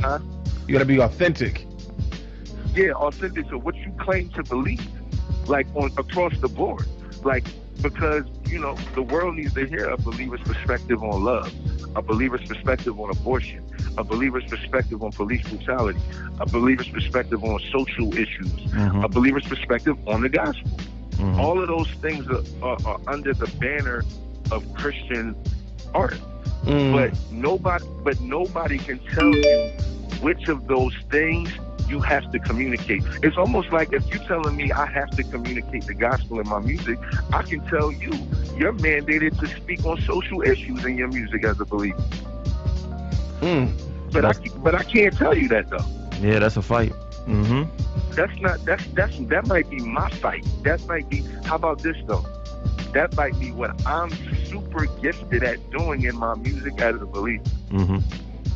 Huh? You gotta be authentic. Yeah, authentic to what you claim to believe, like on across the board, like because the world needs to hear a believer's perspective on love, a believer's perspective on abortion, a believer's perspective on police brutality, a believer's perspective on social issues, a believer's perspective on the gospel. All of those things are under the banner of Christian art, but nobody can tell you which of those things you have to communicate. It's almost like if you're telling me I have to communicate the gospel in my music, I can tell you you're mandated to speak on social issues in your music as a believer. But I can't tell you that though. Yeah, that's a fight. That might be my fight. That might be. How about this though? That might be what I'm super gifted at doing in my music as a believer.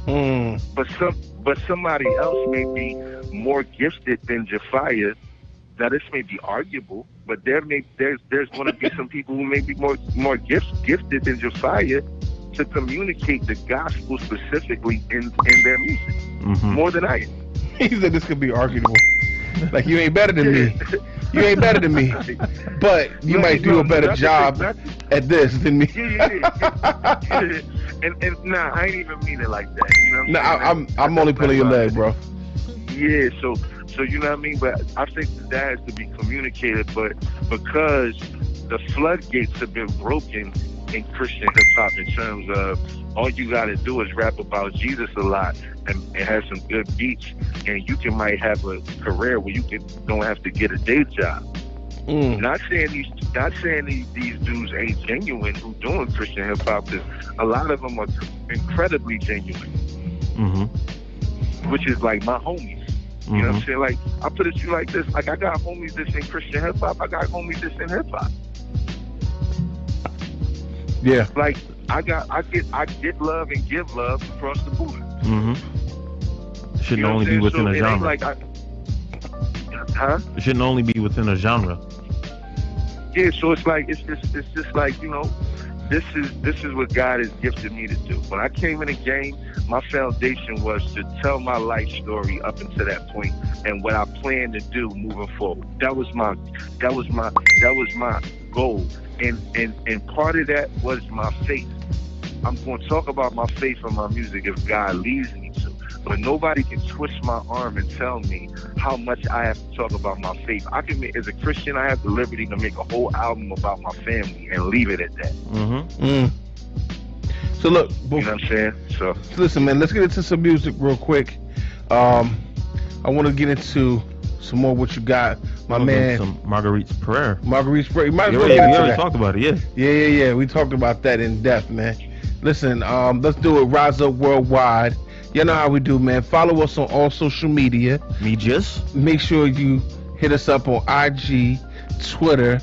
But somebody else may be more gifted than Jafia. Now this may be arguable, but there's going to be some people who may be more gifted than Jafia to communicate the gospel specifically in their music more than I am. He said this could be arguable. Like you ain't better than me. You ain't better than me. But you might do a better job at this than me. Yeah. And nah, I ain't even mean it like that. You know what I'm saying? I'm only pulling your leg, bro. Yeah, so you know what I mean? But I think that has to be communicated, but because the floodgates have been broken in Christian hip hop in terms of all you gotta do is rap about Jesus a lot and have some good beats, and you might have a career where you don't have to get a day job. Not saying these dudes ain't genuine who doing Christian hip hop, because a lot of them are incredibly genuine, which is like my homies. You know what I'm saying? Like I put it to you like this: like I got homies that's in Christian hip hop, I got homies that's in hip hop. Yeah. Like I get love and give love across the board. Shouldn't only be within a genre. Like It shouldn't only be within a genre. Yeah, so it's just like, this is what God has gifted me to do. When I came in the game, my foundation was to tell my life story up until that point and what I plan to do moving forward. That was my goal. And part of that was my faith. I'm going to talk about my faith in my music if God leads me to. But nobody can twist my arm and tell me how much I have to talk about my faith. As a Christian, I have the liberty to make a whole album about my family and leave it at that. So look, you know what I'm saying? So listen, man, let's get into some music real quick. I want to get into some more what you got, my man. Some Marguerite's Prayer. Marguerite's Prayer. We already talked about it, Yeah. We talked about that in depth, man. Listen, let's do it. Rise Up Worldwide. You know how we do, man. Follow us on all social media. Make sure you hit us up on IG, Twitter,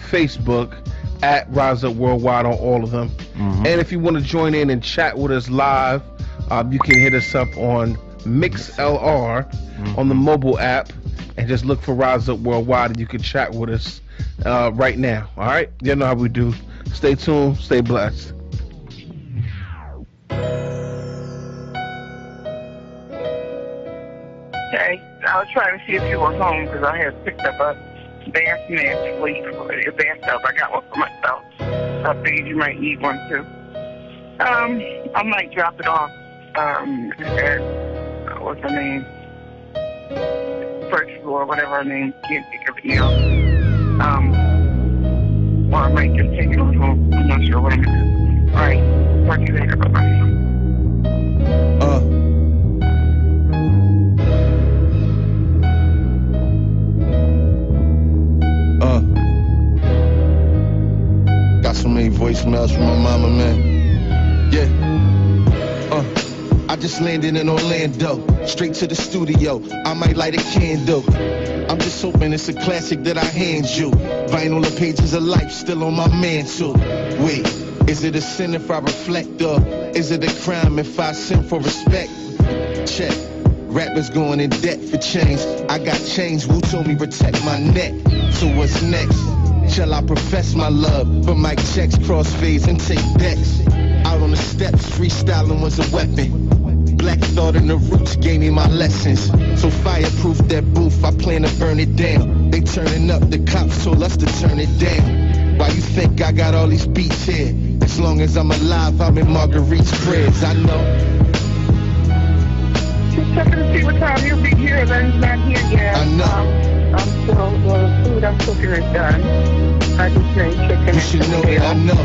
Facebook, at Rise Up Worldwide on all of them. And if you want to join in and chat with us live, you can hit us up on MixLR on the mobile app and just look for Rise Up Worldwide, and you can chat with us right now. All right? You know how we do. Stay tuned. Stay blessed. Okay, I was trying to see if you were home because I had picked up a bassinet sleeve for your bathtub. I got one for myself. I figured you might need one too. I might drop it off at what's her name? First floor, whatever her name. Can't think of it now. Or I might just take it home. I'm not sure what I'm gonna do. All right, talk to you later. Bye bye. Got so many voicemails from my mama, man. Yeah. I just landed in Orlando, straight to the studio. I might light a candle. I'm just hoping it's a classic that I hand you. Vinyl, the pages of life still on my mantle. Wait, is it a sin if I reflect, or is it a crime if I sin for respect? Check. Rappers going in debt for change. I got change, Wu told me protect my neck. So what's next? Shall I profess my love for mic checks, crossfades, and take decks? Out on the steps, freestyling was a weapon. Black thought and the roots gave me my lessons. So fireproof that booth, I plan to burn it down. They turning up, the cops told us to turn it down. Why you think I got all these beats here? As long as I'm alive, I'm in Marguerite's prayers, I know. Just checking to see what time you'll be here, then he's not here yet. I know. I'm still, the food I'm cooking is done. I just made chicken. You should know that I know.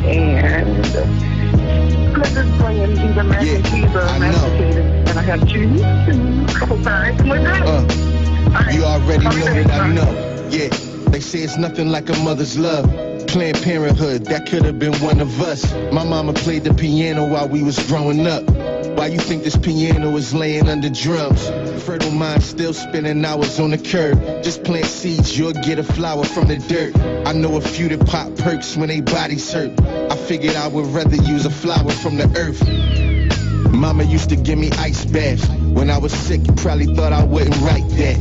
And because it's bringing either mac and cheese or mashed potatoes. And I have cheese a couple times. You already know that I know. Yeah, they say it's nothing like a mother's love. Planned Parenthood, that could have been one of us. My mama played the piano while we was growing up. Why you think this piano is laying under drums? Fertile mind still spending hours on the curb. Just plant seeds, you'll get a flower from the dirt. I know a few that pop perks when they bodies hurt. I figured I would rather use a flower from the earth. Mama used to give me ice baths. When I was sick, you probably thought I wouldn't write that.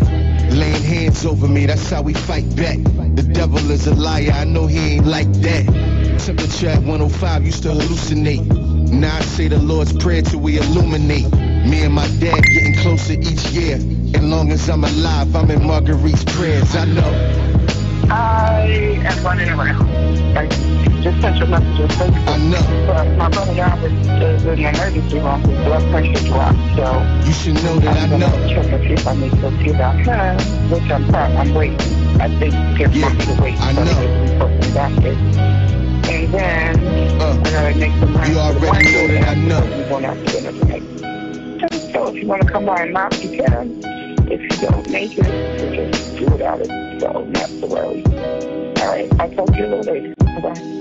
Laying hands over me, that's how we fight back. The devil is a liar, I know he ain't like that. Temperature at 105 used to hallucinate. Now I say the Lord's Prayer till we illuminate. Me and my dad getting closer each year. As long as I'm alive, I'm in Marguerite's prayers, I know. I am running around. I just sent your message on Facebook. I know. But my brother Albert is in the emergency room. His blood pressure dropped, so you should know that I know. Check and see if I need to see about him, which I'm waiting. I think it's months to wait. I know. And then I gotta make some money. You already know that I know. We're going out to dinner tonight. So if you want to come by and knock, you can. If you don't make it, you just do without it. So not to worry. All right, I'll talk to you a little later. Bye-bye.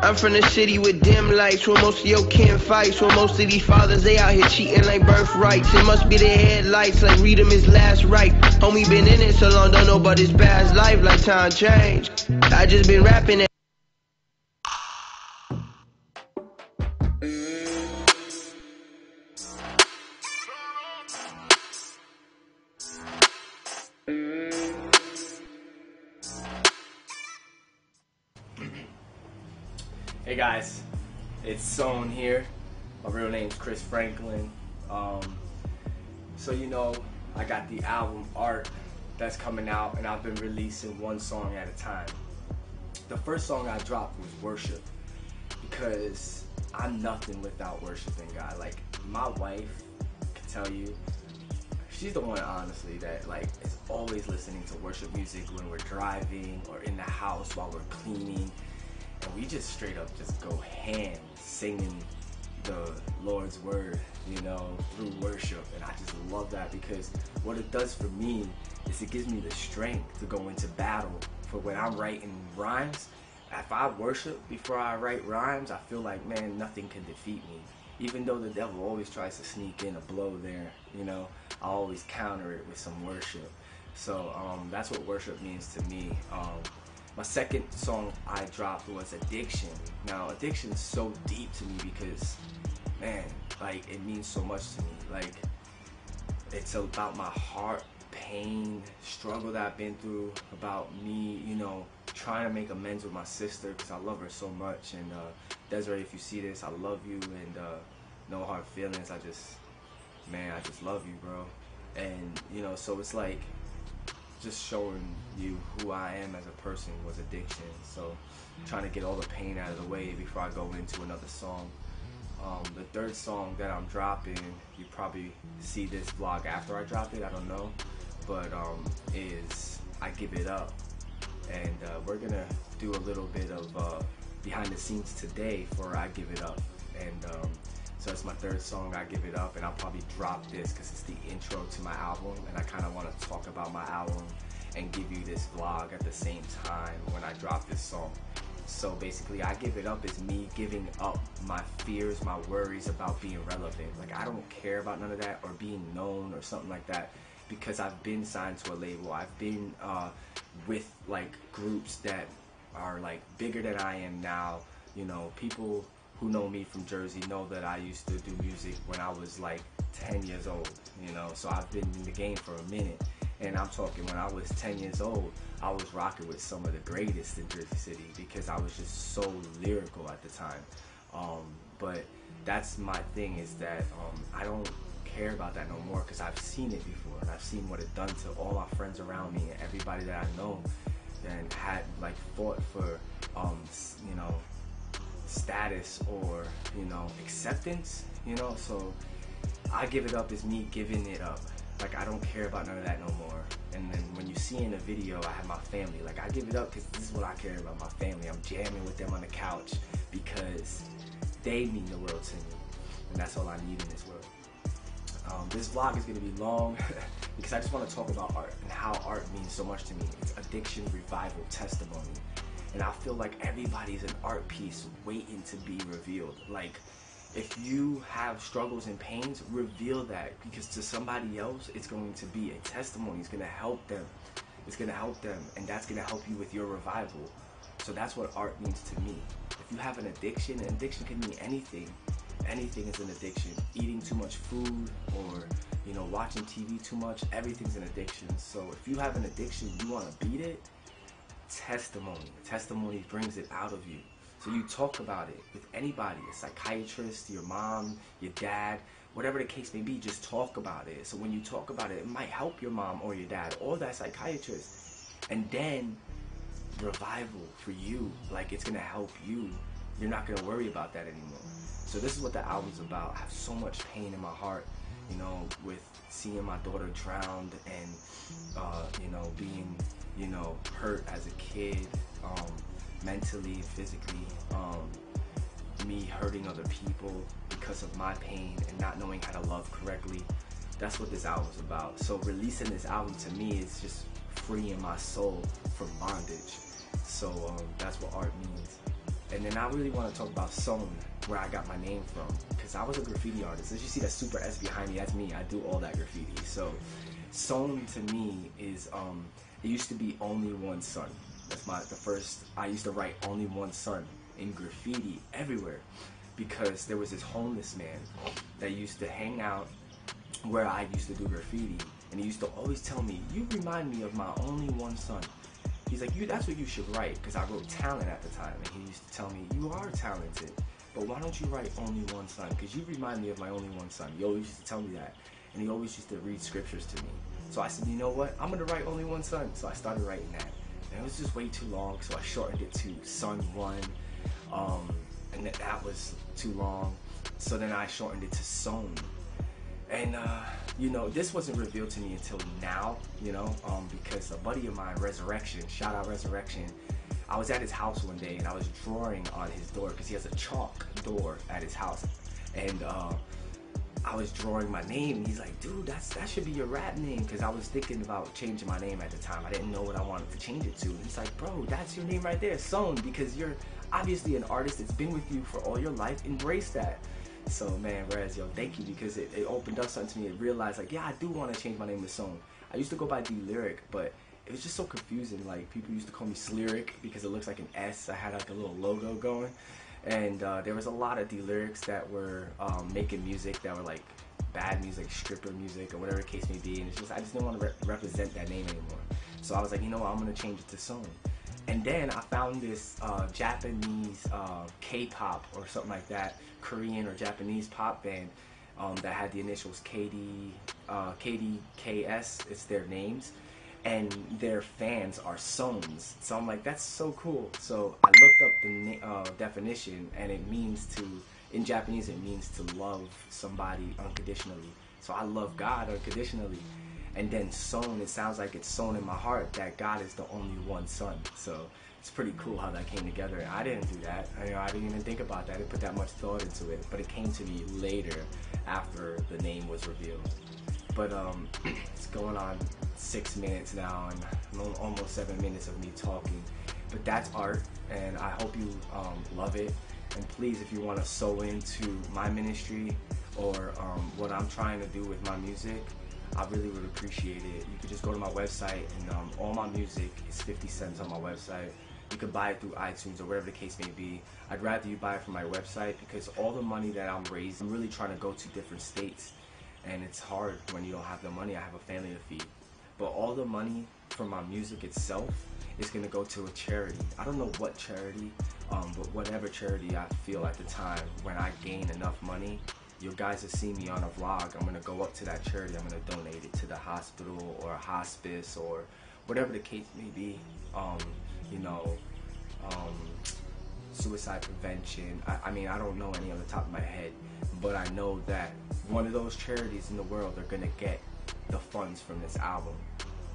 I'm from the city with dim lights, where most of your kin fights, where most of these fathers, they out here cheating like birthrights. It must be their headlights, like read them his last right. Homie been in it so long, don't know about his past life, like time changed. I just been rapping it. Hey guys, it's Zone here. My real name's Chris Franklin. So you know, I got the album Art that's coming out, and I've been releasing one song at a time. The first song I dropped was Worship, because I'm nothing without worshiping God. Like, my wife can tell you, she's the one honestly that like is always listening to worship music when we're driving or in the house while we're cleaning. And we just straight up just go ham singing the Lord's word, you know, through worship. And I just love that, because what it does for me is it gives me the strength to go into battle. For when I'm writing rhymes, if I worship before I write rhymes, I feel like, man, nothing can defeat me. Even though the devil always tries to sneak in a blow there, you know, I always counter it with some worship. So that's what worship means to me. My second song I dropped was Addiction. Now, addiction's so deep to me because, man, like, it means so much to me. Like, it's about my heart, pain, struggle that I've been through, about me, you know, trying to make amends with my sister because I love her so much. And Desiree, if you see this, I love you, and no hard feelings. I just love you, bro. And, you know, so it's like, just showing you who I am as a person was addiction. So trying to get all the pain out of the way before I go into another song. The third song that I'm dropping, you probably see this vlog after I drop it, I don't know, but is I Give It Up. And we're gonna do a little bit of behind the scenes today for I Give It Up. And so it's my third song, I Give It Up, and I'll probably drop this because it's the intro to my album, and I kind of want to talk about my album and give you this vlog at the same time when I drop this song. So basically, I Give It Up is me giving up my fears, my worries about being relevant. Like, I don't care about none of that or being known or something like that, because I've been signed to a label. I've been with like groups that are like bigger than I am now. You know, people who know me from Jersey know that I used to do music when I was like 10 years old, you know, so I've been in the game for a minute. And I'm talking when I was 10 years old, I was rocking with some of the greatest in Jersey City because I was just so lyrical at the time. But that's my thing, is that I don't care about that no more, because I've seen it before, and I've seen what it done to all my friends around me and everybody that I know, and had like fought for you know, status or, you know, acceptance, you know. So I Give It Up is me giving it up. Like, I don't care about none of that no more. And then when you see in the video, I have my family. Like, I give it up because this is what I care about, my family. I'm jamming with them on the couch because they mean the world to me, and that's all I need in this world. This vlog is going to be long because I just want to talk about art and how art means so much to me. It's addiction, revival, testimony. And I feel like everybody's an art piece waiting to be revealed. Like, if you have struggles and pains, reveal that, because to somebody else, it's going to be a testimony. It's going to help them. It's going to help them, and that's going to help you with your revival. So that's what art means to me. If you have an addiction can mean anything. Anything is an addiction. Eating too much food, or, you know, watching TV too much, everything's an addiction. So if you have an addiction, you want to beat it, testimony. Testimony brings it out of you. So you talk about it with anybody, a psychiatrist, your mom, your dad, whatever the case may be, just talk about it. So when you talk about it, it might help your mom or your dad or that psychiatrist. And then revival for you, like, it's gonna help you. You're not gonna worry about that anymore. So this is what the album's about. I have so much pain in my heart, you know, with seeing my daughter drowned and, you know, being, you know, hurt as a kid, mentally, physically, me hurting other people because of my pain and not knowing how to love correctly. That's what this album's about. So releasing this album to me is just freeing my soul from bondage. So that's what art means. And then I really want to talk about Sewn, where I got my name from, because I was a graffiti artist. As you see that super S behind me, that's me. I do all that graffiti. So Sewn to me is, it used to be Only One Son. That's the first, I used to write Only One Son in graffiti everywhere, because there was this homeless man that used to hang out where I used to do graffiti, and he used to always tell me, you remind me of my only one son. He's like, that's what you should write, because I wrote talent at the time, and he used to tell me, you are talented, but why don't you write Only One Son, because you remind me of my only one son. He always used to tell me that, and he always used to read scriptures to me. So I said, you know what, I'm going to write Only One Son. So I started writing that. And it was just way too long, so I shortened it to Son 1, and that was too long. So then I shortened it to Sewn. And, you know, this wasn't revealed to me until now, you know, because a buddy of mine, Resurrection, shout out Resurrection, I was at his house one day and I was drawing on his door, because he has a chalk door at his house. And I was drawing my name, and he's like, dude, that should be your rap name, because I was thinking about changing my name at the time. I didn't know what I wanted to change it to. And he's like, bro, that's your name right there, Sewn, because you're obviously an artist. It's been with you for all your life. Embrace that. So, man, Rez, yo, thank you, because it opened up something to me. It realized, like, yeah, I do want to change my name to Sewn. I used to go by D-Lyric, but it was just so confusing. Like, people used to call me Slyric because it looks like an S. I had, like, a little logo going. And there was a lot of D-Lyrics that were making music that were, like, bad music, stripper music, or whatever the case may be. And it's just, I just didn't want to represent that name anymore. So I was like, you know what, I'm going to change it to Sewn. And then I found this Japanese K-pop or something like that, Korean or Japanese pop band that had the initials KDKS, it's their names, and their fans are Sewns. So I'm like, that's so cool. So I looked up the definition, and it In Japanese, it means to love somebody unconditionally. So I love God unconditionally. And then Son, it sounds like it's sown in my heart that God is the only one Son. So it's pretty cool how that came together. And I didn't do that. I didn't even think about that. I didn't put that much thought into it. But it came to me later after the name was revealed. But it's going on 6 minutes now and almost 7 minutes of me talking. But that's art, and I hope you love it. And please, if you want to sew into my ministry or what I'm trying to do with my music, I really would appreciate it. You could just go to my website, and all my music is 50 cents on my website. You could buy it through iTunes or whatever the case may be. I'd rather you buy it from my website because all the money that I'm raising, I'm really trying to go to different states. And it's hard when you don't have the money. I have a family to feed. But all the money from my music itself is going to go to a charity. I don't know what charity, but whatever charity I feel at the time when I gain enough money. You guys will see me on a vlog. I'm going to go up to that charity. I'm going to donate it to the hospital or a hospice or whatever the case may be. Suicide prevention. I mean, I don't know any on the top of my head, but I know that one of those charities in the world are gonna get the funds from this album.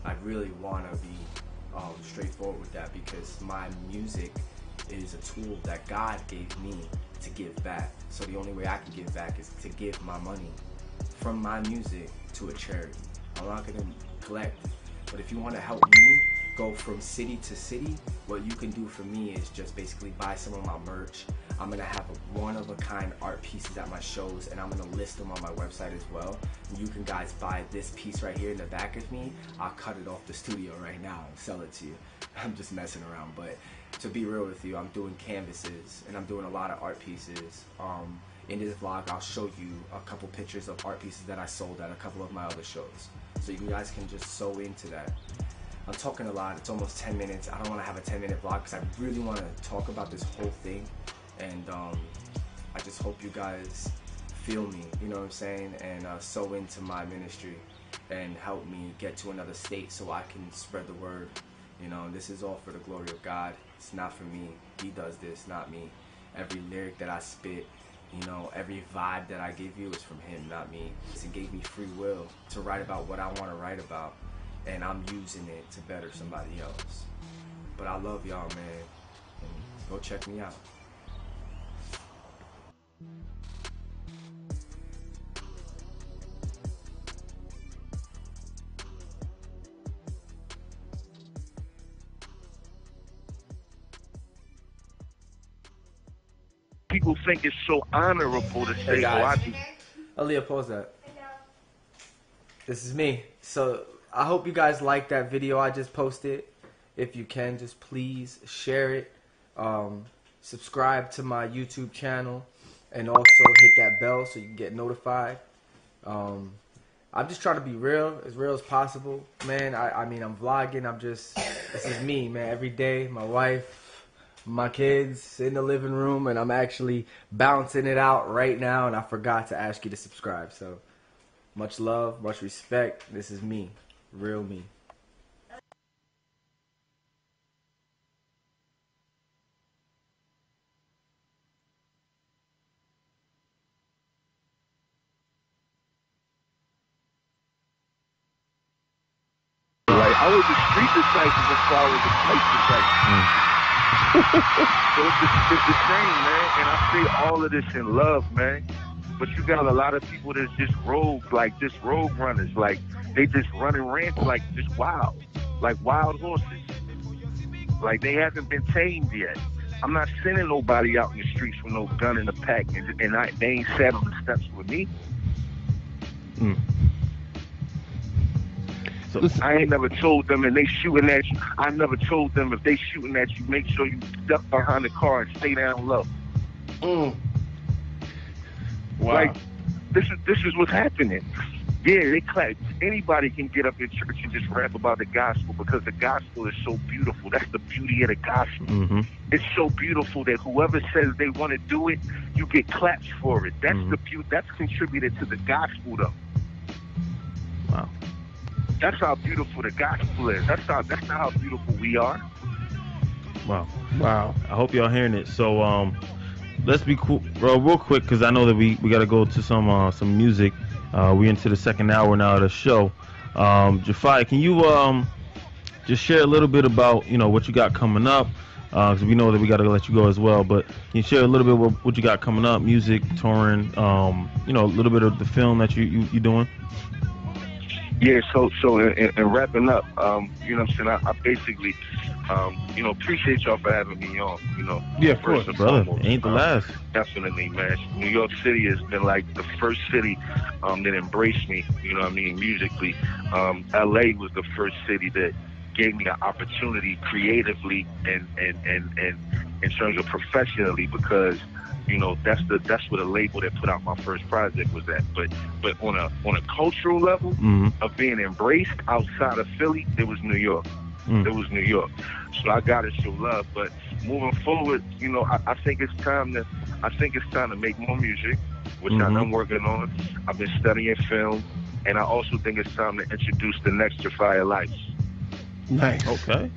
I really want to be straightforward with that because my music is a tool that God gave me to give back. So the only way I can give back is to give my money from my music to a charity. I'm not gonna collect, but if you want to help me go from city to city, what you can do for me is just basically buy some of my merch. I'm gonna have one-of-a-kind art pieces at my shows, and I'm gonna list them on my website as well. And you can guys buy this piece right here in the back of me. I'll cut it off the studio right now and sell it to you. I'm just messing around, but to be real with you, I'm doing canvases and I'm doing a lot of art pieces. In this vlog, I'll show you a couple pictures of art pieces that I sold at a couple of my other shows, so you guys can just sew into that. I'm talking a lot. It's almost 10 minutes. I don't want to have a 10-minute vlog because I really want to talk about this whole thing. And I just hope you guys feel me, you know what I'm saying, and sew into my ministry and help me get to another state so I can spread the word. You know, this is all for the glory of God. It's not for me. He does this, not me. Every lyric that I spit, you know, every vibe that I give you is from him, not me. He gave me free will to write about what I want to write about, and I'm using it to better somebody else. But I love y'all, man, and go check me out. People think it's so honorable to say, "Oh, I do." Aaliyah, pause that. This is me. So I hope you guys like that video I just posted. If you can, just please share it. Subscribe to my YouTube channel, and also hit that bell so you can get notified. I'm just trying to be real as possible, man. I mean, I'm vlogging. This is me, man. Every day, my wife, my kids in the living room, and I'm actually bouncing it out right now, and I forgot to ask you to subscribe. So much love, much respect. This is me, real me. Like, I was a street disciple before I was a place disciple. So it's the same, man. And I say all of this in love, man. But you got a lot of people that's just rogue runners. Like, they just running rampant, like just wild. Like wild horses. Like, they haven't been tamed yet. I'm not sending nobody out in the streets with no gun in the pack, and they ain't sat on the steps with me. So I ain't never told them, and they shooting at you. I never told them if they shooting at you, make sure you duck behind the car and stay down low. Wow. Like, this is what's happening. Yeah, they clap. Anybody can get up in church and just rap about the gospel because the gospel is so beautiful. That's the beauty of the gospel. Mm-hmm. It's so beautiful that whoever says they want to do it, you get claps for it. That's the beauty. That's contributed to the gospel, though. Wow. That's how beautiful the gospel is. That's not how beautiful we are. Wow. I hope y'all hearing it. So let's be cool, bro, real quick, because I know that we got to go to some music. We into the second hour now of the show. Jafai, can you just share a little bit about, you know, what you got coming up? Because we know that we got to let you go as well, but can you share a little bit what you got coming up, music, touring, you know, a little bit of the film that you doing? Yeah, so in wrapping up, you know what I'm saying, I basically, you know, appreciate y'all for having me on, you know. Yeah, of course, brother. Ain't the last. Definitely, man. New York City has been like the first city that embraced me, you know what I mean, musically. LA was the first city that gave me an opportunity creatively and in terms of professionally, because you know that's what a label that put out my first project was at. But on a cultural level of being embraced outside of Philly, it was New York. It was New York. So I gotta show love. But moving forward, you know, I think it's time to make more music, which I'm working on. I've been studying film, and I also think it's time to introduce the next Jafai Life. Nice. Okay.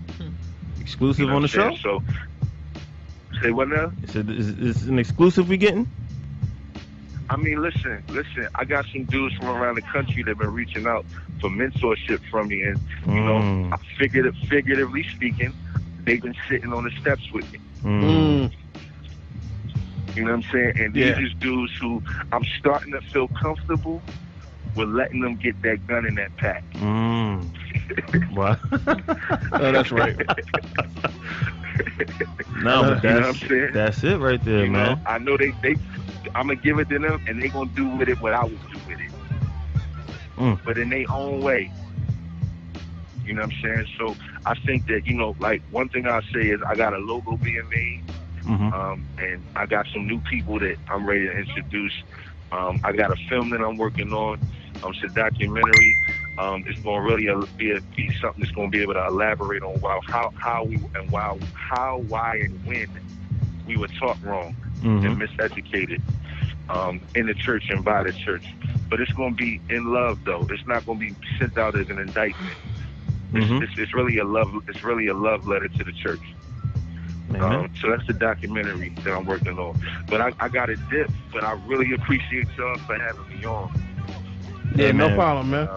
Exclusive, you know on the show? So, say what now? Is an exclusive we getting? I mean, listen. I got some dudes from around the country that have been reaching out for mentorship from me, and you know, figuratively speaking, they've been sitting on the steps with me. You know what I'm saying? And these is dudes who I'm starting to feel comfortable with letting them get that gun in that pack. What? Oh, that's right. No, but you know what I'm saying? That's it right there, you man. know, I know I'm gonna give it to them, and they gonna do with it what I would do with it, but in their own way. You know what I'm saying? So I think that, you know, like one thing I'll say is I got a logo being made, and I got some new people that I'm ready to introduce. I got a film that I'm working on. It's a documentary. It's going to really be something that's going to be able to elaborate on why, and when we were taught wrong and miseducated in the church and by the church. But it's going to be in love, though. It's not going to be sent out as an indictment. It's really a love. It's really a love letter to the church. So that's the documentary that I'm working on. But I got a dip. But I really appreciate y'all for having me on. Yeah, no problem, man.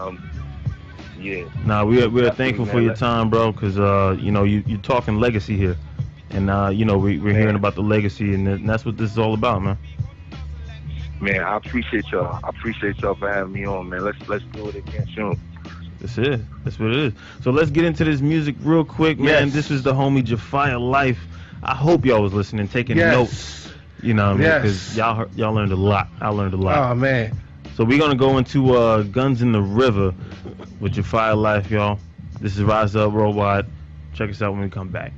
Yeah. Nah, we're thankful for your time, bro, because you know, you're talking legacy here, and you know, we're hearing about the legacy, and that's what this is all about, man. Man, I appreciate y'all. I appreciate y'all for having me on, man. Let's do it again soon. That's it. That's what it is. So let's get into this music real quick, man. This is the homie Jafai Life. I hope y'all was listening, taking notes. You know what I mean? Because y'all learned a lot. I learned a lot. Oh, man. So we're going to go into Guns in the River with Jafai Life, y'all. This is Rise Up Worldwide. Check us out when we come back.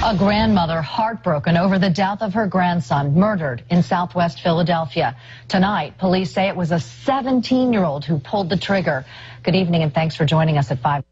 A grandmother heartbroken over the death of her grandson, murdered in Southwest Philadelphia. Tonight, police say it was a 17-year-old who pulled the trigger. Good evening and thanks for joining us at 5.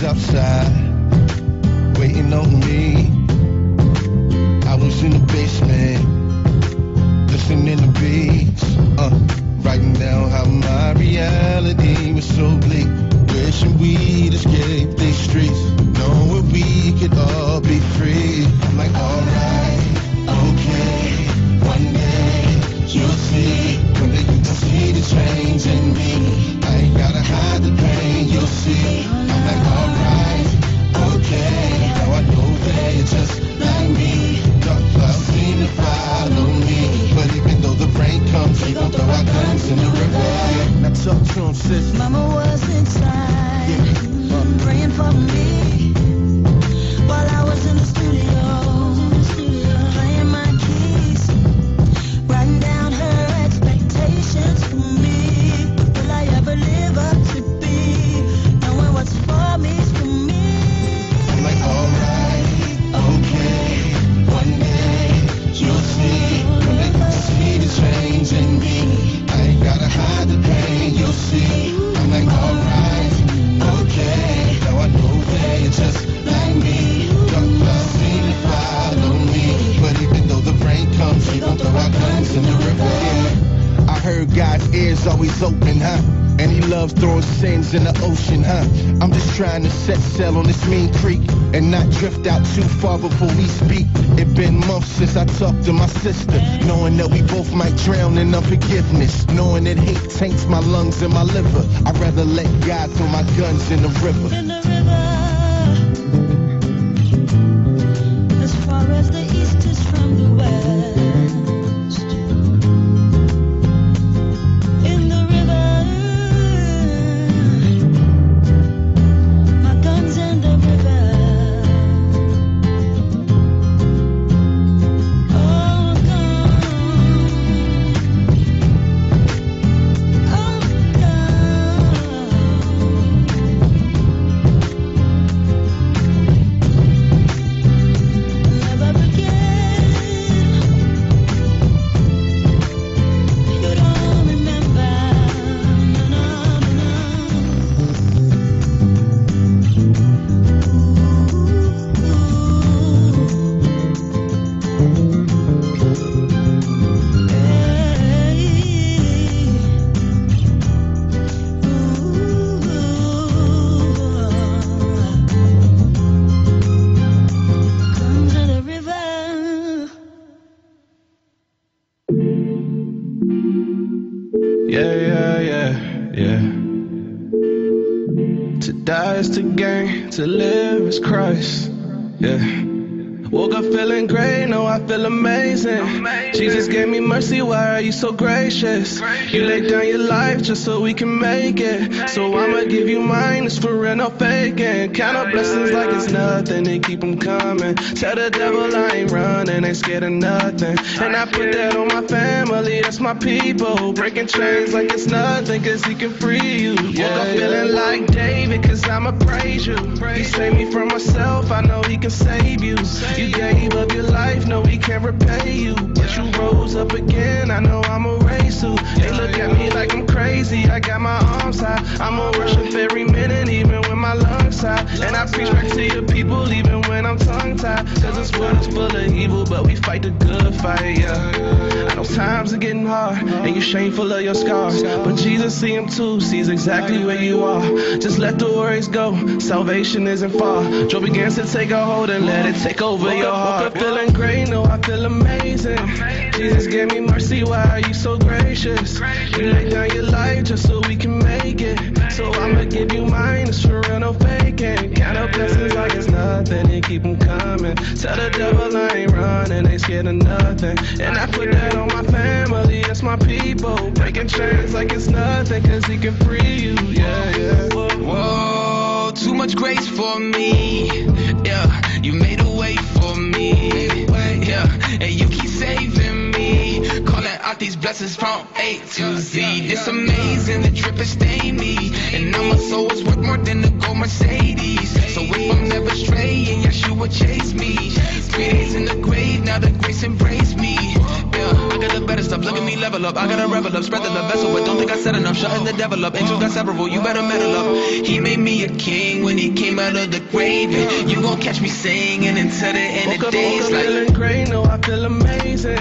Outside, waiting on me. I was in the basement, listening to beats, writing down how my reality was so bleak. Wishing we'd escape these streets, knowing we could all be free. I'm like, alright, okay, one day you'll see. When they can see the change in me, I ain't gotta hide the pain, you'll see. I'm like, alright, okay, now I know they're just like me. Dark clouds seem to follow me, but even though the rain comes, we gon' throw our guns in the river. Now talk to him, sis. Mama was inside, praying for me, while I was in the studio, playing my keys, writing down her expectations for me. Will I ever live up to be, knowing what's for me is for me? I'm like, alright, okay, one day you'll see. When they get to see the change in me, I ain't gotta hide the pain, you'll see. I'm like, is always open, huh? And he loves throwing sins in the ocean, huh? I'm just trying to set sail on this mean creek and not drift out too far before we speak. It been months since I talked to my sister, knowing that we both might drown in unforgiveness, knowing that hate taints my lungs and my liver. I'd rather let God throw my guns in the river. In the river, as far as the east is from the west. In the river, my guns in the river. Oh, gone. Oh, never again. You don't remember. No, come to the river. Yeah. To die is to gain, to live is Christ. Yeah. Woke up feeling great, no, I feel amazing. Jesus gave me mercy, why are you so gracious? You laid down your life just so we can make it. So I'ma give you mine, it's for real, no faking. Count up blessings like it's nothing and keep them coming. Tell the devil I ain't running, ain't scared of nothing. And I put that on my family, that's my people. Breaking chains like it's nothing, cause he can free you. Woke up feeling like David, cause I'ma praise you. He saved me from myself, I know he can save you. You gave up your life, no, he can't repay you. But you rose up again, I know I'ma raise you. They look at me like I'm crazy, I got my arms high. I'ma worship every minute, even when my lungs high. And I preach back to your people, even when I'm tongue-tied. Cause this world is full of evil, but we fight the good fight, yeah. I know times are getting hard, and you're shameful of your scars. But Jesus see them too, sees exactly where you are. Just let the worries go, salvation isn't far. Joy begins to take a hold and let it take over your heart. Woke up feeling great, no, I feel amazing. Jesus gave me mercy, why are you so gracious? You laid down your life just so we can make it. So I'ma give you mine, it's for real, no faking. Count up blessings like it's nothing and keep them coming. Tell the devil I ain't running, ain't scared of nothing. And I put that on my family, that's my people. Breaking chains like it's nothing, cause he can free you, yeah. Whoa, too much grace for me. Yeah, you made a way for me. Yeah, and you keep saving me. Calling out these blessings from A to Z. It's amazing, the drip has stained me. And now my soul is worth more than a gold Mercedes. So if I'm never straying, Yeshua chase me. 3 days in the grave, now the grace embrace me. Yeah, I got the better stuff, look at me level up. I got a revel up, spread the love vessel, but don't think I said enough. Shutting the devil up, angels got several, you better metal up. He made me a king when he came out of the grave. And you gon' catch me singing until the end of days. Like feeling great, no, I feel amazing.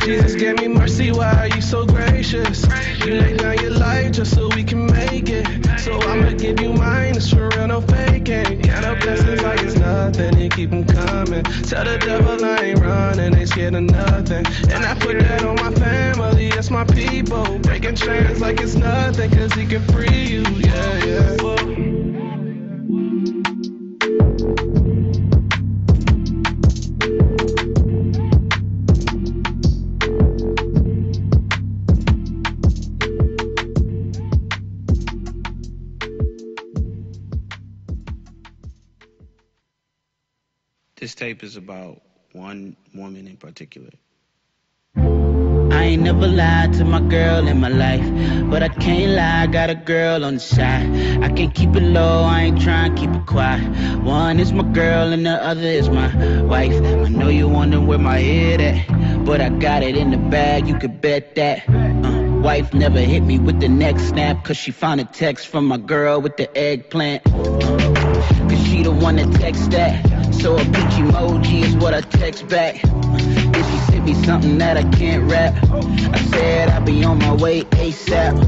Jesus gave me mercy, why are you so gracious? You laid down your life just so we can make it. So I'ma give you mine, it's for real, no faking. Count up blessings like it's nothing and keep them coming. Tell the devil I ain't running, ain't scared of nothing. And I put that on my family, that's my people. Breaking chains like it's nothing, cause he can free you, yeah. This tape is about one woman in particular. I ain't never lied to my girl in my life, but I can't lie, I got a girl on the side. I can't keep it low, I ain't trying to keep it quiet. One is my girl and the other is my wife. I know you wondering where my head at, but I got it in the bag, you could bet that. Wife never hit me with the neck snap, cause she found a text from my girl with the eggplant. Cause she the one that text that. So a peach emoji is what I text back. Then she sent me something that I can't rap. I said I'll be on my way ASAP.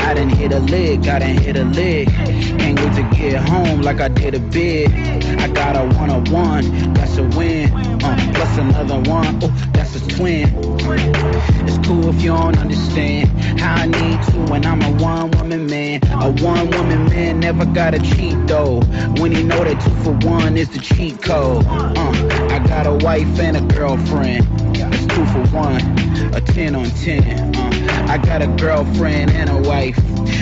I done hit a lick, Can't wait to get home like I did a bid. I got a 101, that's a win. Plus another one, that's a twin. It's cool if you don't understand how I need to when I'm a one-woman man. A one-woman man never gotta cheat though. When he know that 2 for 1 is the cheat code. I got a wife and a girlfriend. It's 2 for 1, a 10 on 10. I got a girlfriend and a wife.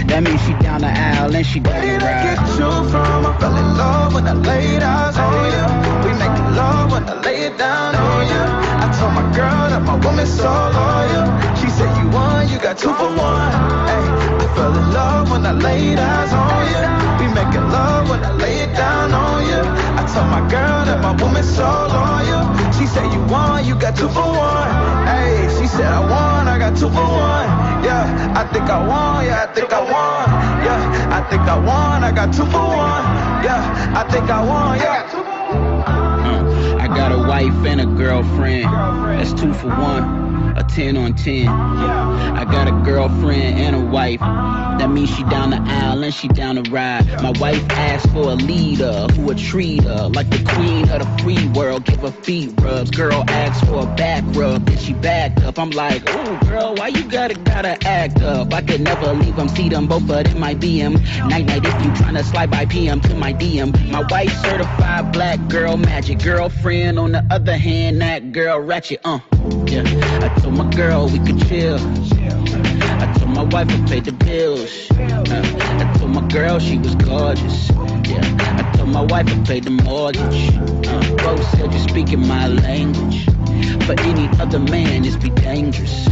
That means she down the aisle and she down the ride. Where did I get you from? I fell in love when I laid eyes on you. We make love when I lay it down on you. I told my girl that my woman's so loyal. She said you won, you got 2 for 1. Ay, I fell in love when I laid eyes on you. We making love when I lay it down on you. I told my girl that my woman's so loyal. She said you won, you got 2 for 1. Ay, she said I won, I got 2 for 1. Yeah, I think I won, yeah, I think I won. Yeah, I think I won, I got 2 for 1. Yeah, I think I won, yeah. I got a wife and a girlfriend. That's 2 for 1, a 10 on 10. I got a girlfriend and a wife. That means she down the aisle and she down the ride. My wife asked for a leader who would treat her like the queen of the free world. Give her feet rubs. Girl asked for a back rub, then she backed up. I'm like, oh girl, why you gotta act up? I could never leave them, see them, both of them might be him. Night night if you tryna slide by PM to my DM. My wife certified black girl magic. Girlfriend on the other hand, that girl ratchet. Yeah. I told my girl we could chill. I told my wife I paid the bills. I told my girl she was gorgeous. Yeah. I told my wife I paid the mortgage. Both said you're speaking my language. For any other man, it's be dangerous.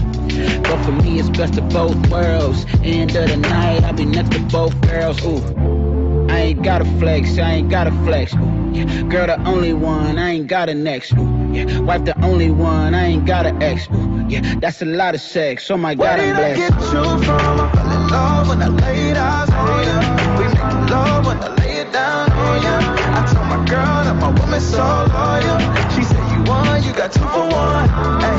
But for me, it's best of both worlds. End of the night, I'll be next to both girls. Ooh, I ain't gotta flex, Ooh, girl, the only one, I ain't got a next. Ooh, yeah. Wife, the only one, I ain't got an ex. Ooh, yeah, that's a lot of sex. Oh my God, I'm blessed. Where did I get you from? I fell in love when I laid eyes on you. We make love when I lay it down on you. I told my girl that my woman's so loyal. She said you won, you got 2 for 1. Ay, I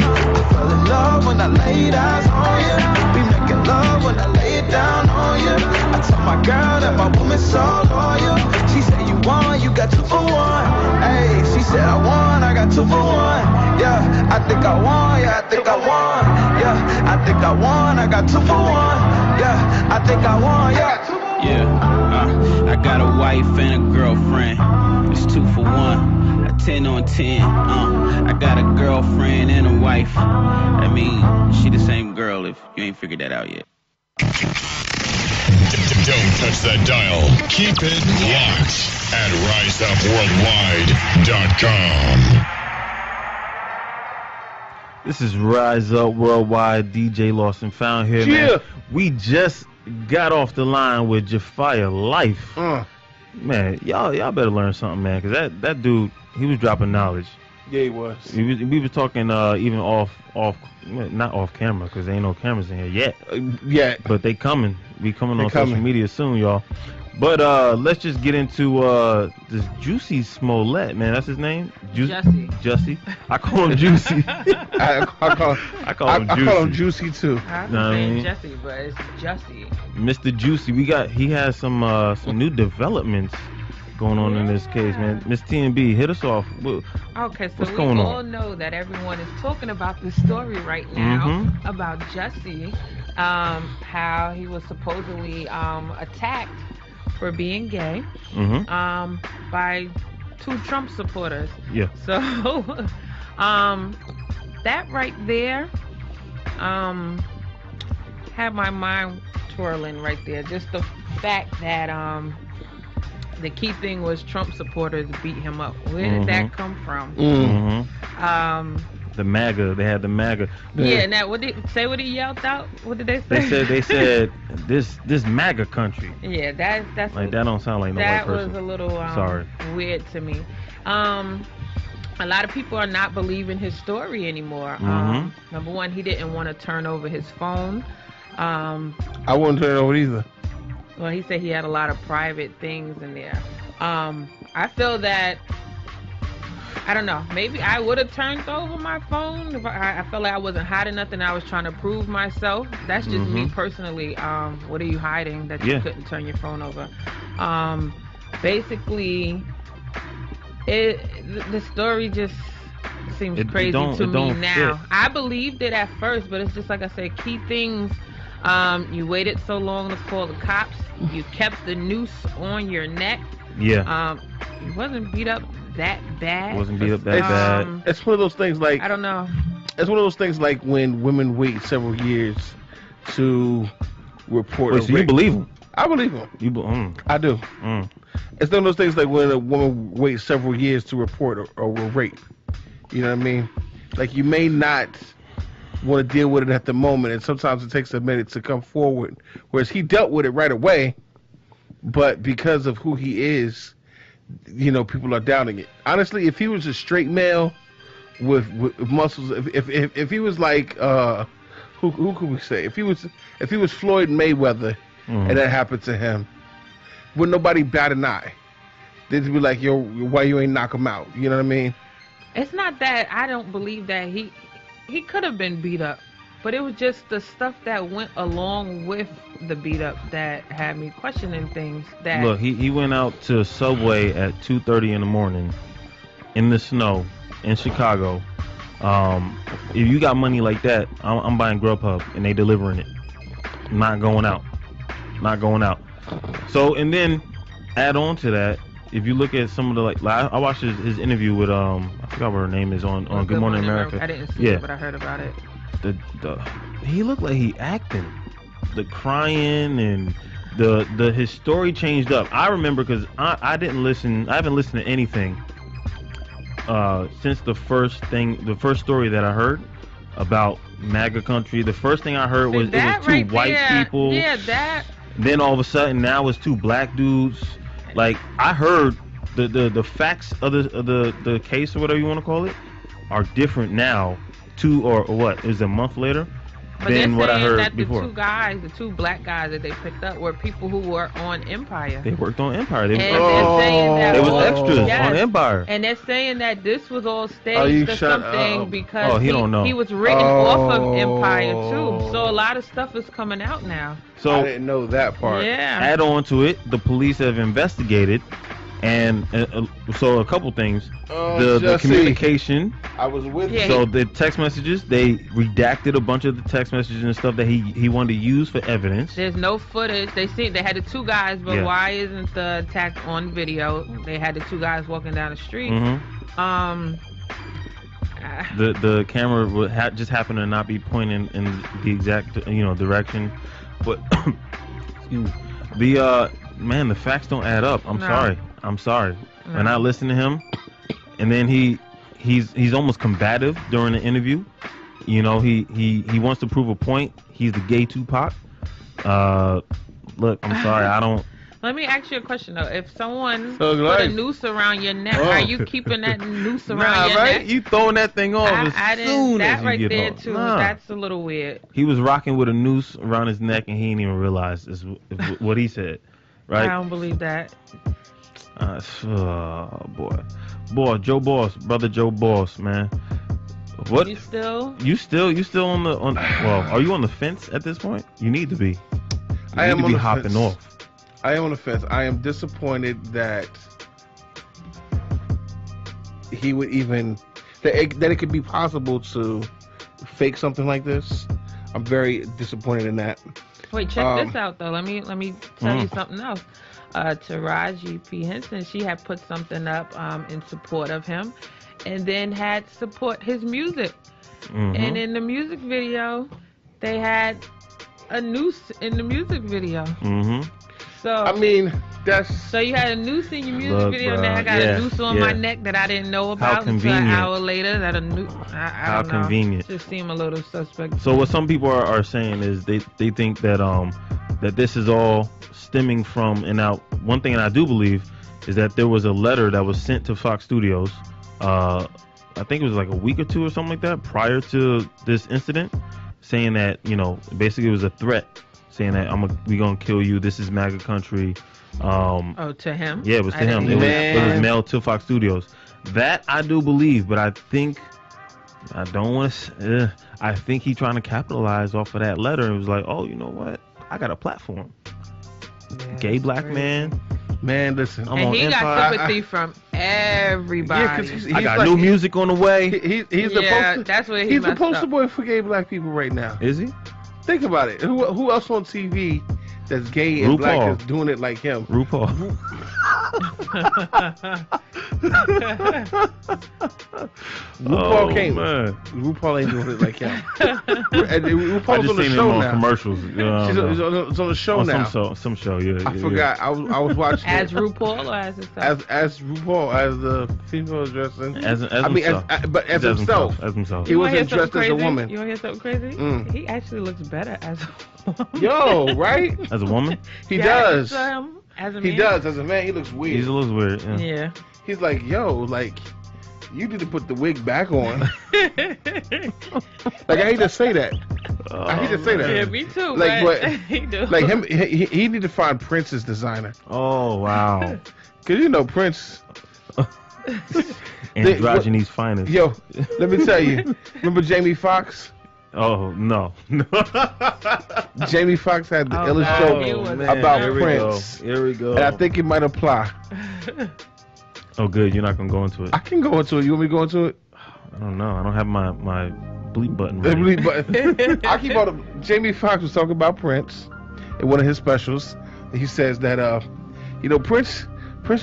fell in love when I laid eyes on you. We making love when I lay it down on you. I told my girl that my woman's so loyal. She said you won, you got 2 for 1. Ay, she said I won, I got 2 for 1. Yeah, I think I won, yeah, I think I won. Yeah, I think I won, I got 2 for 1. Yeah, I think I won, yeah. Yeah, I got a wife and a girlfriend. It's 2 for 1, a 10 on 10. I got a girlfriend and a wife. I mean, she the same girl if you ain't figured that out yet. Don't touch that dial. Keep it locked at RiseUpWorldwide.com. This is Rise Up Worldwide, DJ Lost and Found here, man. We just got off the line with Jafia Life. Man, y'all better learn something, man, because that dude, he was dropping knowledge. Yeah, he was. We was talking even not off camera, because there ain't no cameras in here yet. But they coming. We coming on social media soon, y'all. But let's just get into this Juicy Smollett, man. That's his name? Jussie. I call him Juicy. I call him Juicy too. I'm saying Jesse, but it's Jussie. Mr. Juicy, he has some new developments going on in this case, man. Miss TNB, hit us off. Okay, so what's going on? We all know that everyone is talking about this story right now about Jussie, how he was supposedly attacked for being gay by 2 Trump supporters. Yeah. So that right there had my mind twirling right there. Just the fact that the key thing was Trump supporters beat him up. Where did that come from? The MAGA. They had the MAGA. Yeah. Now, what he yelled out? What did they say? They said this MAGA country. Yeah, that's like that don't sound like no white person. That was a little weird to me. A lot of people are not believing his story anymore. Number one, he didn't want to turn over his phone. I wouldn't turn it over either. Well, he said he had a lot of private things in there. I feel that I don't know. Maybe I would have turned over my phone if I felt like I wasn't hiding nothing. I was trying to prove myself. That's just me personally. What are you hiding that you couldn't turn your phone over? Basically, the story just seems crazy to me now. Fit. I believed it at first, but it's just like I said, key things. You waited so long to call the cops. You kept the noose on your neck. Yeah. You wasn't beat up that bad. Wasn't beat up that bad. It's one of those things like, I don't know. It's one of those things like when women wait several years to report. Wait, so you believe him? I believe him. I do. It's one of those things like when a woman waits several years to report a rape. You know what I mean? Like, you may not want to deal with it at the moment, and sometimes it takes a minute to come forward. Whereas he dealt with it right away, but because of who he is, you know, people are doubting it. Honestly, if he was a straight male with muscles, if he was like who could we say? If he was Floyd Mayweather and that happened to him, would nobody bat an eye? They'd be like, yo, why you ain't knock him out? You know what I mean? It's not that I don't believe that he could have been beat up, but it was just the stuff that went along with the beat up that had me questioning things. That Look, he went out to Subway at 2:30 in the morning in the snow in Chicago. If you got money like that, I'm buying Grubhub and they delivering it. Not going out. So, and then add on to that, if you look at some of the I watched his interview with I forgot what her name is on Good Morning America. I didn't see it, but I heard about it. He looked like he acting, the crying and his story changed up. I remember because I haven't listened to anything since the first story that I heard about MAGA country. The first thing I heard was it was two white people. Yeah, that. Then all of a sudden now it's two black dudes. Like, I heard the facts of the case or whatever you want to call it are different now. What is a month later than what I heard before. The two black guys that they picked up were people who were on Empire. They worked on Empire. They was extras on Empire. And they're saying that this was all staged or something because he don't know. He was written off of Empire too. So a lot of stuff is coming out now. So I didn't know that part. Yeah. Add on to it, the police have investigated, and so a couple things. The communication. I was with you. So the text messages, they redacted a bunch of the text messages and stuff that he wanted to use for evidence. There's no footage. They had the two guys, but why isn't the attack on video? They had the two guys walking down the street. The camera just happened to not be pointing in the exact direction, but the facts don't add up. I'm sorry. When I listen to him, and then he's almost combative during the interview. You know, he wants to prove a point. He's the gay Tupac. Look, I'm sorry, I don't. Let me ask you a question though. If someone put a noose around your neck, are you keeping that noose around your neck? You throwing that thing off as soon as you get there home. too. That's a little weird. He was rocking with a noose around his neck and he didn't even realize is what he said. Right? I don't believe that. Boy, Joe Boss, brother Joe Boss, man. What? You still on the well, are you on the fence at this point? You need to be. I am on the hopping fence. off. I am on the fence. I am disappointed that he would even that it could be possible to fake something like this. I'm very disappointed in that. Wait, check this out though. Let me tell you something else. Taraji P. Henson, she had put something up in support of him, and then had support his music. And in the music video, they had a noose in the music video. So I mean, so you had a noose in your music video, and then I got a noose on my neck that I didn't know about until an hour later. That a noose. I don't know. Convenient. Just seem a little suspect. So what some people are saying is they think that that this is all stemming from, and now one thing that I do believe is that there was a letter that was sent to Fox Studios. I think it was like a week or two or something like that prior to this incident, saying that basically it was a threat. Saying that we gonna kill you. This is MAGA country. To him? Yeah, it was to him. It was mailed to Fox Studios. That I do believe, but I think I don't want to. I think he trying to capitalize off of that letter. It was like, oh, you know what? I got a platform. Gay black man. Man, listen. I'm And on he Empire. got sympathy from everybody. Yeah, 'cause he's I got like- new music on the way. He's Yeah, the that's where he he's the messed poster up. boy for gay black people right now. Is he? Think about it. Who else on TV that's gay and black RuPaul. that's doing it like him? RuPaul. RuPaul came. Man. RuPaul ain't doing it like him. And I RuPaul's just on the seen him show on now. commercials. It's on the show on now. Some show, yeah. I forgot. I was watching As it. RuPaul or as himself? As RuPaul, as the female dressing. As I mean, himself. but as As himself. As himself. He You wanna hear wasn't dressed something as a crazy? woman. You want to hear something crazy? Mm. He actually looks better as a woman. Yo, right? As a woman? He Yes, does. As a He man. does. As a man, he looks weird. He's a little weird. Yeah. Yeah. He's like, yo, like, you need to put the wig back on. Like, I hate to say that. I hate to say that. Yeah, me too. Like, but but he do. like him, he need to find Prince's designer. Oh, wow. Cause you know Prince. Androgyny's finest. Yo, let me tell you. Remember Jamie Foxx? Oh, no. Jamie Foxx had the Oh, illest God, joke he was about Here we Prince. go. Here we go. And I think it might apply. Oh, good. You're not going to go into it. I can go into it. You want me to go into it? I don't know. I don't have my bleep button ready. But I keep on. Jamie Foxx was talking about Prince in one of his specials. He says that Prince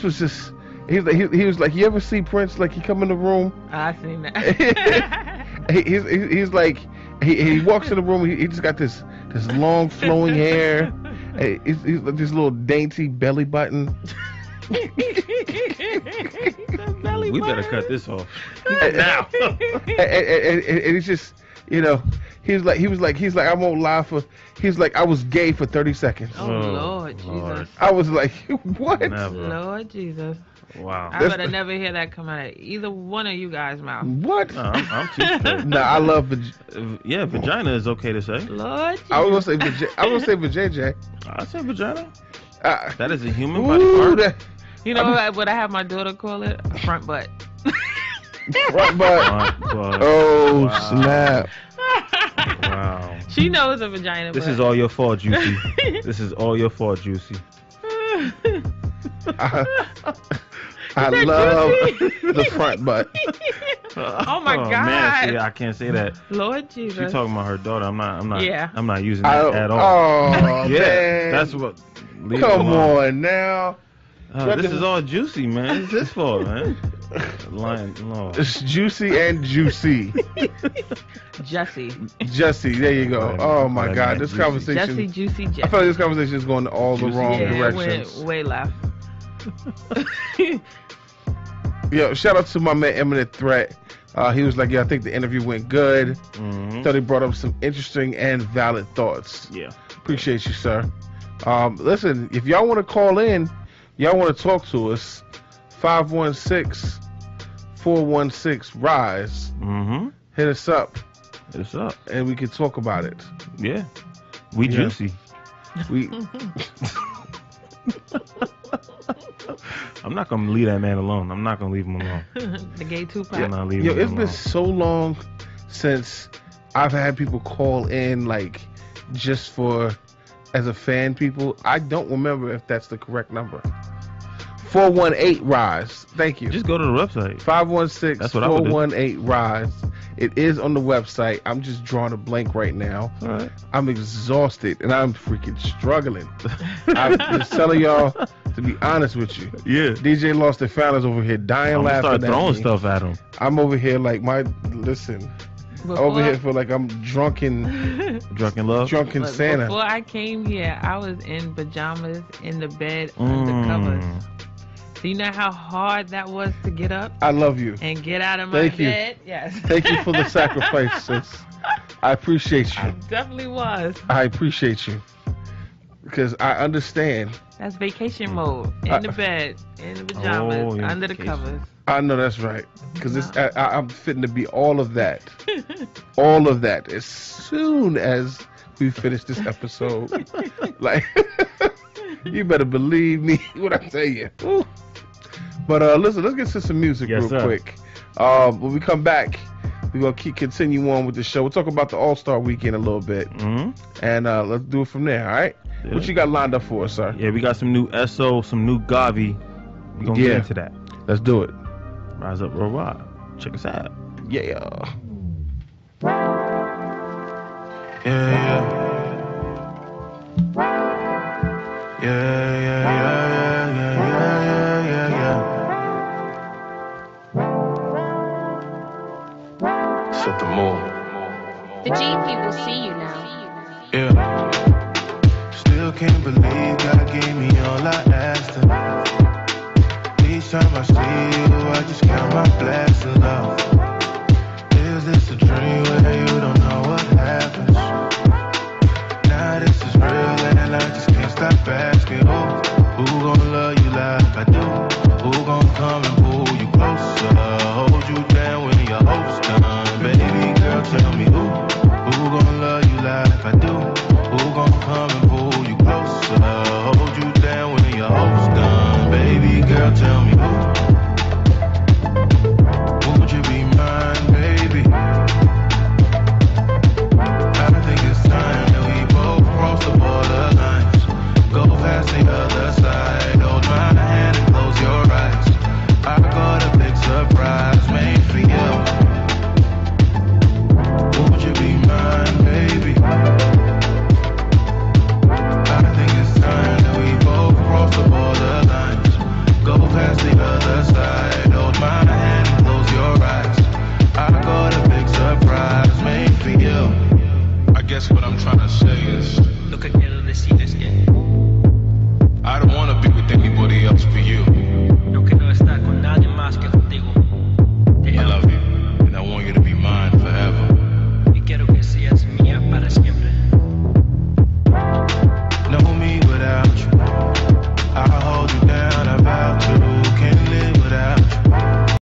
was just he was like, you ever see Prince like he come in the room? I seen that. he's like he walks in the room. He just got this long flowing hair. He's like this little dainty belly button. We better cut this off now. And he's just, he's like, I won't lie he's like, I was gay for 30 seconds. Oh, Lord Jesus. I was like, what? Never. Lord Jesus. Wow. I better never hear that come out of either one of you guys' mouth. What? No, I'm too straight. Nah, I love yeah, vagina is okay to say. Lord Jesus. I was gonna say vajayjay. I say vagina. Uh, That is a human body part. You know what I have my daughter call it? A front butt. Front butt. Oh, Wow. snap. Wow. She knows a vagina. This but... is all your fault, Juicy. This is all your fault, Juicy. I love the front butt. Oh my God. Man, see, I can't say that. Lord Jesus. She's talking about her daughter. I'm not. Yeah. I'm not using that at all. Oh, yeah, man. that's what. leave it Come alone. on now. This is all Juicy, man. It's his fault, man. Lion, Lord. It's Juicy and Juicy. Jesse. Jesse, there you go. Oh my God, this conversation. Jesse, Juicy, Jesse. I feel like this conversation is going all the wrong Yeah, directions. It went way left. Yo, shout out to my man Eminent Threat. He was like, yeah, I think the interview went good. Mm-hmm. Thought he brought up some interesting and valid thoughts. Yeah. Appreciate you, sir. Listen, if y'all want to call in, y'all want to talk to us, 516-416-RISE. Mm-hmm. Hit us up. Hit us up. And we can talk about it. Yeah. We Yeah. Juicy. We. I'm not gonna leave that man alone. I'm not gonna leave him alone. The gay Tupac. I'm not leaving Yo, him it's alone. been so long since I've had people call in, like, just for as a fan. People, I don't remember if that's the correct number. 418-RISE. Thank you. Just go to the website. 516-418-RISE. It is on the website. I'm just drawing a blank right now. All right. I'm exhausted and I'm freaking struggling. I'm just telling y'all, to be honest with you. Yeah. DJ Lost and Found is over here dying I'm gonna laughing start at throwing me. stuff at him. I'm over here like listen. I'm over here for like I'm drunken love. Drunken Look, Santa. Before I came here, I was in pajamas in the bed under covers. Do you know how hard that was to get up I love you. and get out of my Thank you. bed? Yes. Thank you for the sacrifice, sis. I appreciate you. Definitely was. I appreciate you. Because I understand. That's vacation mode. In the bed, in the pajamas, yeah, under the vacation. covers. I know that's right. Because I'm fitting to be all of that. All of that. As soon as we finish this episode. Like, you better believe me when I tell you. Ooh. But listen, let's get to some music real quick. When we come back, we're gonna continue on with the show. We'll talk about the All-Star Weekend a little bit, and let's do it from there. All right? Yeah. What you got lined up for us, sir? Yeah, we got some new SO, some new Gavi. We're gonna get into that. Let's do it. Rise Up Worldwide. Check us out. Yeah. Something more. The G people see you now. Yeah. Still can't believe God gave me all I asked of. Each time I see you, I just count my blessings.